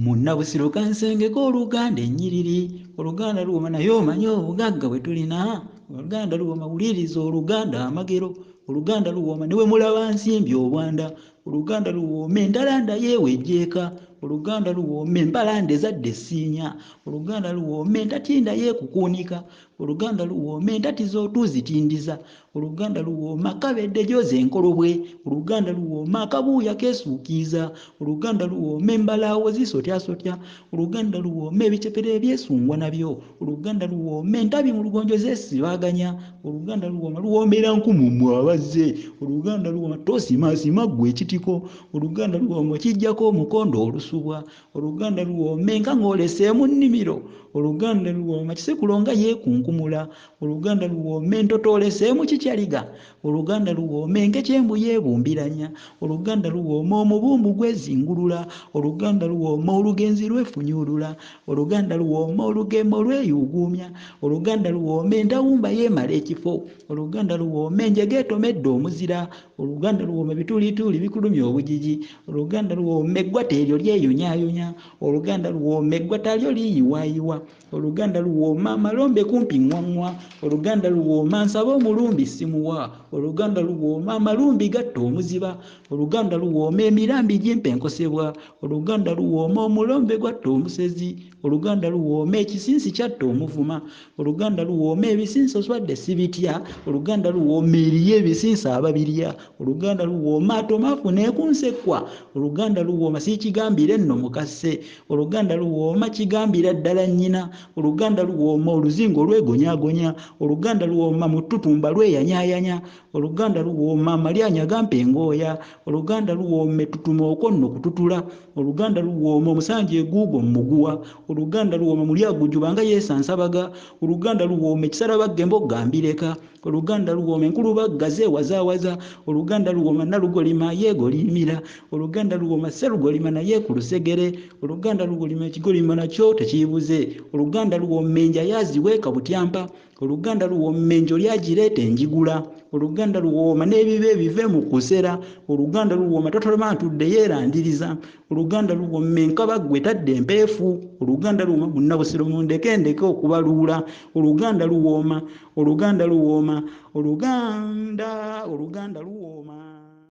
Munnabusiro kansengeko Oluganda ennyiriri. Oluganda Luwooma naye omanyi obugagga bwe tulina. Oluganda Luwooma wuliriza Oluganda amagero. Oluganda Luwooma ne bwe mulaba nsimbi obwanda. Oluganda Luwooma endalanda yeewejjeeka. Oluganda Luwooma embalanda ezadde essiinya. Oluganda Luwooma entatinda yeekukuunika. Oluganda Luwooma entatiza otuuzitindiza. Oluganda Luwooma kabedde gyoza enkolobwe. Oluganda Luwooma akabuuya keesuukiiza. Oluganda Luwooma embalaawo zisotyasotya. Oluganda Luwooma ebicepere ebyesungwa nabyo. Oluganda Luwooma entabi mu lugonjo zeesibaganya. Oluganda Luwooma luwoomera nkumumu abazze. Oluganda Luwooma toosimaasima ggwe ekitiko. Oluganda Luwooma okijjako omukondo olusubwa. Oluganda Luwooma enkanga oleseemu nnimiro. Oluganda Luwooma kisekulo nga yeekunkumula. Oluganda Luwooma entoto oleseemu kikyaliga. Oluganda Luwooma enkekyembu yeebumbiranya. Oluganda Luwooma omubumbu gwezingulula. Oluganda Luwooma olugenzi lwefunyulula. Oluganda Luwooma olugemo lweyuguumya. Oluganda Luwooma entawumba yeemala ekifo. Oluganda Luwooma enjege etomedde omuzira. Oluganda Luwooma bituulituuli bikulumya obujiji. Oluganda Luwooma eggwata eryo lyeyunyaayonya. Oluganda Luwooma eggwata lyo liyiwaayiwa. Oluganda Luwooma amalombe kumpi ŋŋwaŋŋwa. Oluganda Luwooma nsaba omulumbi simuwa. Oluganda Luwooma amalumbi gatta omuziba. Oluganda Luwooma emirambi gimpa enkosebwa. Oluganda Luwooma omulombe gwatta omusezi. Oluganda Luwooma ekisinsi kyatta omuvuma. Oluganda Luwooma ebisinsi oswadde sibitya. Oluganda Luwooma eriyo ebisinsi ababirya. Oluganda Luwooma atomaafu neekunsekkwa. Oluganda Luwooma siikigambire nno mukasse. Oluganda Luwooma kigambira ddala nnyina. Oluganda Luwooma oluzingo olwegonyaagonya. Oluganda Luwooma mu ttutumba lweyanyaayanya. Oluganda Luwooma amalyanya gampa engooya. Oluganda Luwooma ettutuma okwo nno kututula. Oluganda Luwooma omusanje eguugwo muguwa. Oluganda Luwooma mulyagujuba nga yeesansabaga. Oluganda Luwooma ekisarabagge mbogambireka. Oluganda Luwooma enkulubagga zeewazaawaza. Oluganda Luwooma nalugolima yeegolimira. Oluganda Luwooma sserugolima naye ku lusegere. Oluganda Luwooma ekigolima nakyo tekiibuze. Oluganda Luwooma enja yaaziweeka butyampa. Oluganda Luwooma enjo lyagireeta enjigula. Oluganda Luwooma n'ebibe ebive mu kusera. Oluganda Luwooma totoloma ntudde yeerandiriza. Oluganda Luwooma enkabaggwe tadde empeefu. Oluganda Luwooma Munnabusiro ndeke okubaluula. Oluganda Luwooma, Oluganda Luwooma, Oluganda Luwooma.